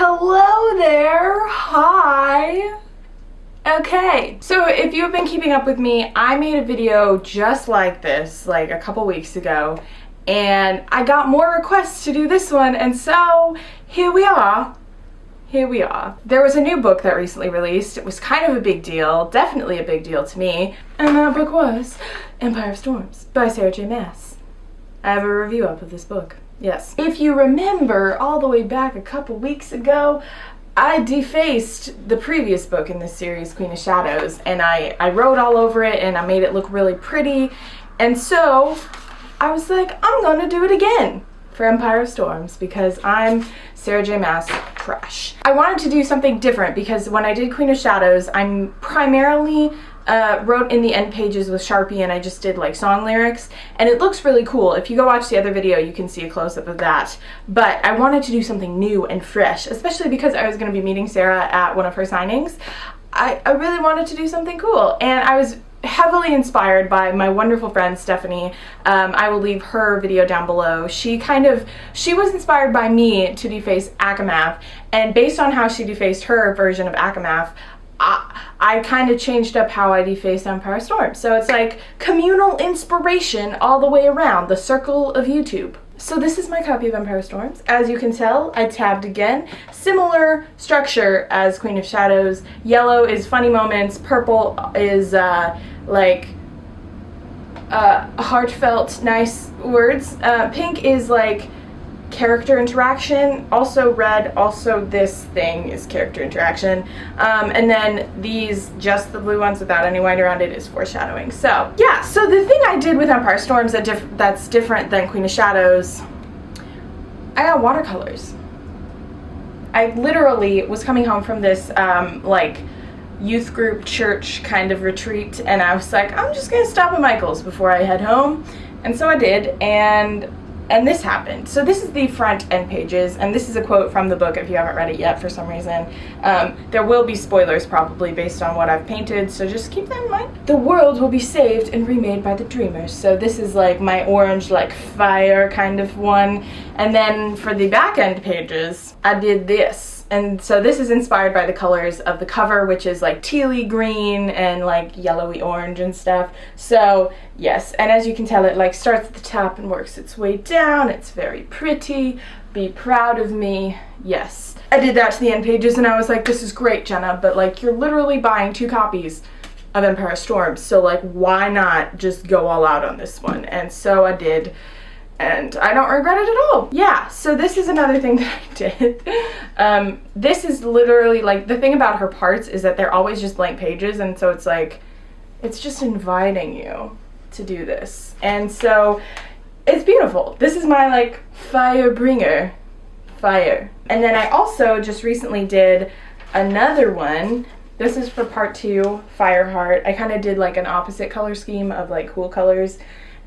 Hello there, hi. Okay, so if you've been keeping up with me, I made a video just like this like a couple weeks ago, and I got more requests to do this one, and so here we are. There was a new book that recently released. It was kind of a big deal, definitely a big deal to me, and that book was Empire of Storms by Sarah J. Maas. I have a review up of this book. Yes. If you remember, all the way back a couple weeks ago, I defaced the previous book in this series, Queen of Shadows, and I wrote all over it and I made it look really pretty, and so I was like, I'm gonna do it again for Empire of Storms because I'm Sarah J. Maas trash. I wanted to do something different because when I did Queen of Shadows, I'm primarily wrote in the end pages with Sharpie, and I just did like song lyrics, and it looks really cool. If you go watch the other video, you can see a close-up of that. But I wanted to do something new and fresh, especially because I was going to be meeting Sarah at one of her signings. I really wanted to do something cool, and I was heavily inspired by my wonderful friend Stephanie. I will leave her video down below. She was inspired by me to deface Akamath, and based on how she defaced her version of Akamath, I kind of changed up how I defaced Empire of Storms. So it's like communal inspiration all the way around, the circle of YouTube. So this is my copy of Empire of Storms. As you can tell, I tabbed again. Similar structure as Queen of Shadows. Yellow is funny moments, purple is heartfelt, nice words. Pink is like character interaction, also red, also this thing is character interaction, and then these, just the blue ones without any white around it, is foreshadowing. So yeah, so the thing I did with Empire Storms that's different than Queen of Shadows, I got watercolors. I literally was coming home from this like youth group church kind of retreat, and I was like, I'm just gonna stop at Michael's before I head home, and so I did, and this happened. So this is the front end pages, and this is a quote from the book if you haven't read it yet for some reason. There will be spoilers probably based on what I've painted, so just keep that in mind. The world will be saved and remade by the dreamers. So this is like my orange, like fire kind of one. And then for the back end pages, I did this. And so this is inspired by the colors of the cover, which is like tealy green and like yellowy orange and stuff. So yes, and as you can tell, it like starts at the top and works its way down. It's very pretty. Be proud of me. Yes. I did that to the end pages, and I was like, this is great, Jenna, but like you're literally buying 2 copies of Empire of Storms, so like why not just go all out on this one? And so I did. And I don't regret it at all. Yeah, so this is another thing that I did. This is literally, like, the thing about her parts is that they're always just blank pages, and so it's like, it's just inviting you to do this. And so, it's beautiful. This is my, like, fire bringer. Fire. And then I also just recently did another one. This is for part 2, Fireheart. I kind of did, like, an opposite color scheme of, like, cool colors.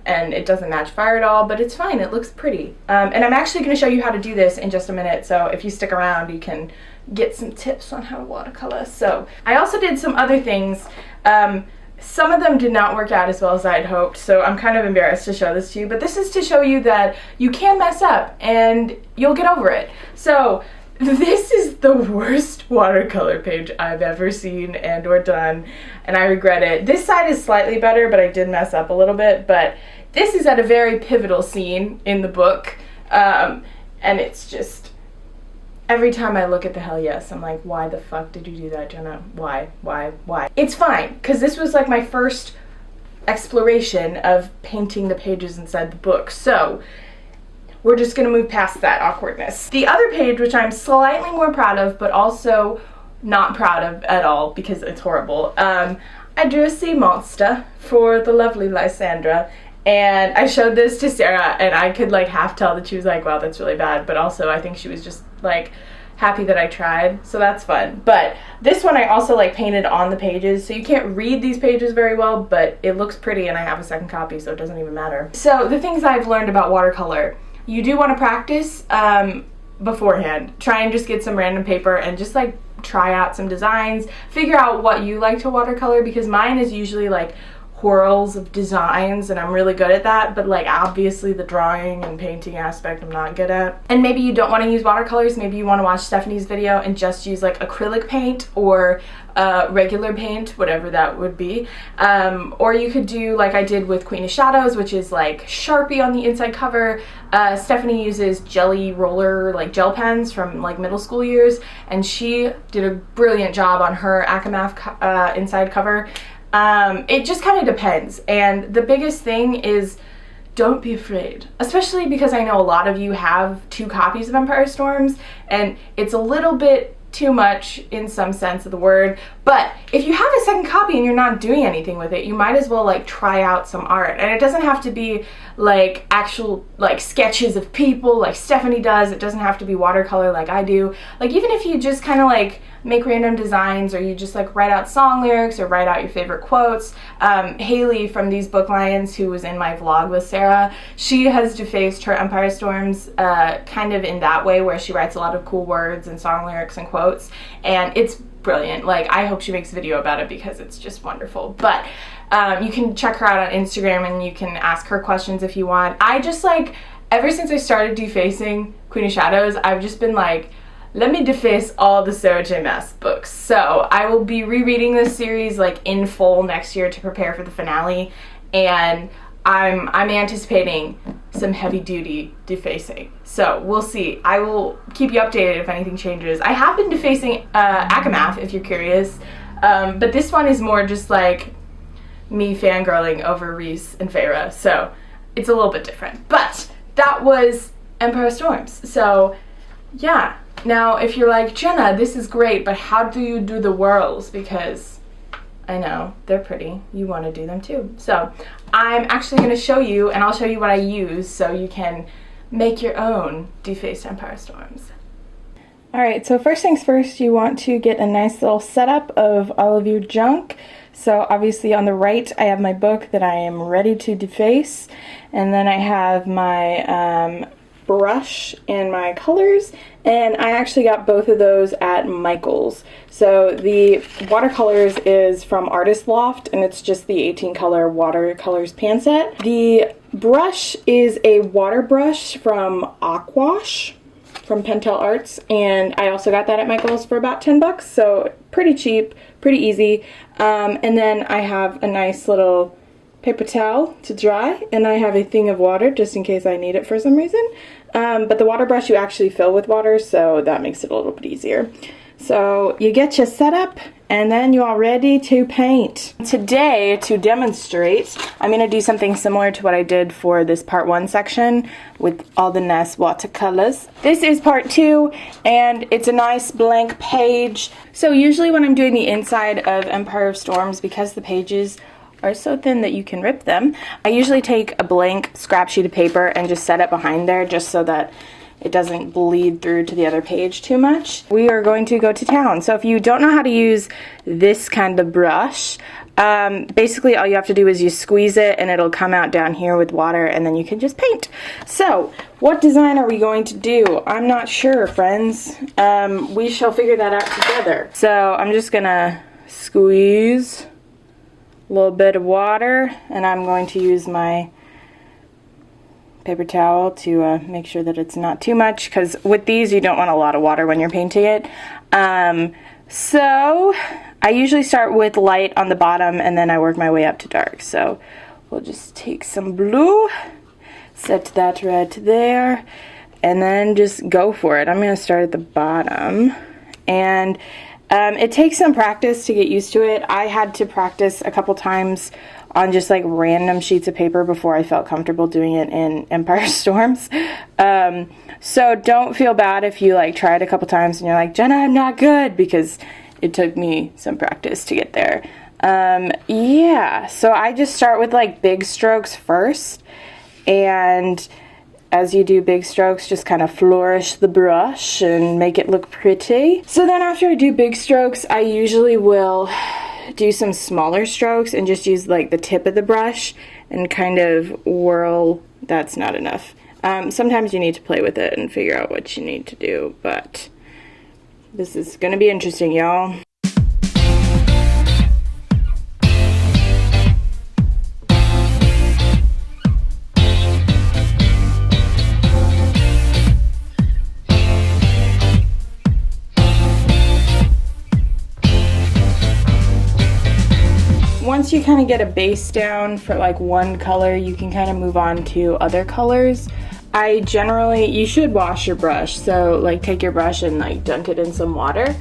And it doesn't match fire at all, but it's fine, it looks pretty. And I'm actually gonna show you how to do this in just a minute, so if you stick around, you can get some tips on how to watercolor. So, I also did some other things. Some of them did not work out as well as I had hoped, so I'm kind of embarrassed to show this to you, but this is to show you that you can mess up, and you'll get over it. So, this is the worst watercolor page I've ever seen and or done, and I regret it. This side is slightly better, but I did mess up a little bit, but this is at a very pivotal scene in the book, and it's just, every time I look at the hell yes, I'm like, why the fuck did you do that, Jenna? Why? It's fine, because this was like my first exploration of painting the pages inside the book, so we're just gonna move past that awkwardness. The other page, which I'm slightly more proud of, but also not proud of at all because it's horrible, I drew a sea monster for the lovely Lysandra, and I showed this to Sarah, and I could like half tell that she was like, wow, that's really bad, but also I think she was just like happy that I tried, so that's fun. But this one I also like painted on the pages, so you can't read these pages very well, but it looks pretty, and I have a second copy, so it doesn't even matter. So the things I've learned about watercolor: you do want to practice beforehand. Try and just get some random paper and just like try out some designs. Figure out what you like to watercolor, because mine is usually like swirls of designs, and I'm really good at that, but like obviously the drawing and painting aspect I'm not good at. And maybe you don't want to use watercolors, maybe you want to watch Stephanie's video and just use like acrylic paint or regular paint, whatever that would be. Or you could do like I did with Queen of Shadows, which is like Sharpie on the inside cover. Stephanie uses jelly roller, like gel pens from like middle school years, and she did a brilliant job on her Akamath inside cover. It just kind of depends, and the biggest thing is don't be afraid, especially because I know a lot of you have 2 copies of Empire Storms, and it's a little bit too much in some sense of the word, but if you have a second copy and you're not doing anything with it, you might as well like try out some art. And it doesn't have to be like actual like sketches of people like Stephanie does. It doesn't have to be watercolor like I do. Like even if you just kind of like make random designs, or you just like write out song lyrics or write out your favorite quotes. Haley from These Book Lions, who was in my vlog with Sarah, she has defaced her Empire Storms kind of in that way, where she writes a lot of cool words and song lyrics and quotes, and it's brilliant. Like I hope she makes a video about it because it's just wonderful. But you can check her out on Instagram and you can ask her questions if you want. I just like, ever since I started defacing Queen of Shadows, I've just been like, let me deface all the Sarah J. Maas books. So I will be rereading this series like in full next year to prepare for the finale, and I'm anticipating some heavy duty defacing. So we'll see. I will keep you updated if anything changes. I have been defacing Akamath, if you're curious, but this one is more just like me fangirling over Reese and Feyre, so it's a little bit different. But that was Empire Storms. So yeah. Now, if you're like, Jenna, this is great, but how do you do the whirls? Because I know, they're pretty. You want to do them too. So I'm actually going to show you, and I'll show you what I use so you can make your own defaced Empire Storms. Alright, so first things first, you want to get a nice little setup of all of your junk. So obviously on the right, I have my book that I am ready to deface, and then I have my brush and my colors, and I actually got both of those at Michael's. So the Watercolors is from Artist Loft, and it's just the 18 color Watercolors pan set. The brush is a water brush from Aquash from Pentel Arts, and I also got that at Michael's for about 10 bucks, so pretty cheap, pretty easy. And then I have a nice little paper towel to dry, and I have a thing of water just in case I need it for some reason. But the water brush you actually fill with water, so that makes it a little bit easier. So you get your setup, and then you are ready to paint. Today, to demonstrate, I'm going to do something similar to what I did for this part 1 section with all the nice watercolors. This is part 2, and it's a nice blank page. So usually when I'm doing the inside of Empire of Storms, because the pages are so thin that you can rip them, I usually take a blank scrap sheet of paper and just set it behind there just so that it doesn't bleed through to the other page too much. We are going to go to town. So if you don't know how to use this kind of brush, basically all you have to do is you squeeze it and it'll come out down here with water, and then you can just paint. So what design are we going to do? I'm not sure, friends. We shall figure that out together. So I'm just gonna squeeze a little bit of water, and I'm going to use my paper towel to make sure that it's not too much, because with these you don't want a lot of water when you're painting it. So I usually start with light on the bottom and then I work my way up to dark. So we'll just take some blue, set that right there, and then just go for it. I'm going to start at the bottom, and it takes some practice to get used to it. I had to practice a couple times on just like random sheets of paper before I felt comfortable doing it in Empire Storms. So don't feel bad if you like try it a couple times and you're like, Jenna, I'm not good, because it took me some practice to get there. Yeah, so I just start with like big strokes first, and as you do big strokes, just kind of flourish the brush and make it look pretty. So then after I do big strokes, I usually will do some smaller strokes and just use like the tip of the brush and kind of whirl. That's not enough. Sometimes you need to play with it and figure out what you need to do, but this is gonna be interesting, y'all. once you kind of get a base down for like one color, you can kind of move on to other colors. You should wash your brush, so like take your brush and like dunk it in some water,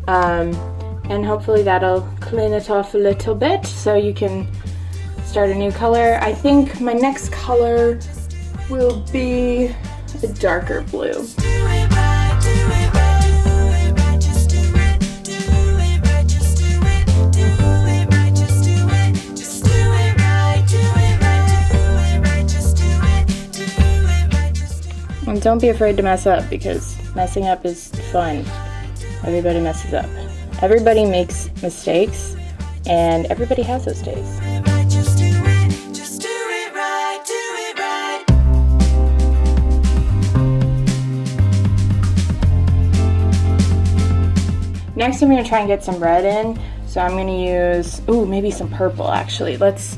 and hopefully that'll clean it off a little bit so you can start a new color. I think my next color will be a darker blue. And don't be afraid to mess up, because messing up is fun. Everybody messes up. Everybody makes mistakes, and everybody has those days. Next I'm going to try and get some red in, so I'm going to use, maybe some purple actually. Let's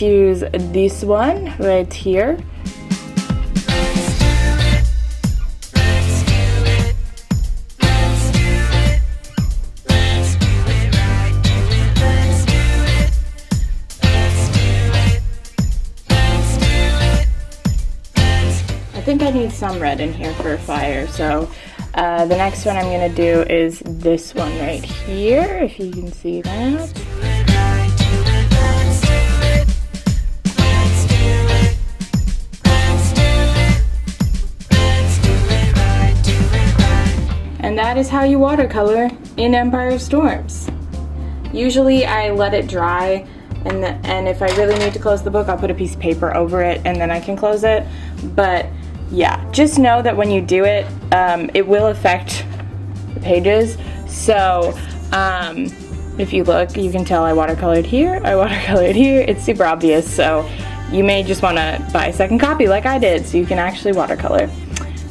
use this one right here. I think I need some red in here for a fire, so the next one I'm going to do is this one right here, if you can see that. And that is how you watercolor in Empire of Storms. Usually I let it dry, and if I really need to close the book, I'll put a piece of paper over it and then I can close it. But yeah, just know that when you do it, it will affect the pages. So if you look, you can tell I watercolored here, I watercolored here. It's super obvious, so you may just want to buy a second copy like I did so you can actually watercolor.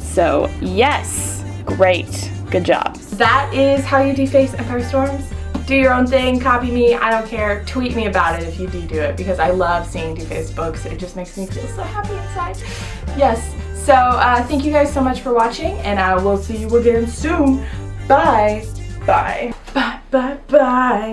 So yes, great, good job. That is how you deface Empire Storms. Do your own thing, copy me, I don't care. Tweet me about it if you do it, because I love seeing defaced books. It just makes me feel so happy inside. Yes, so thank you guys so much for watching, and I will see you again soon. Bye. Bye. Bye, bye, bye.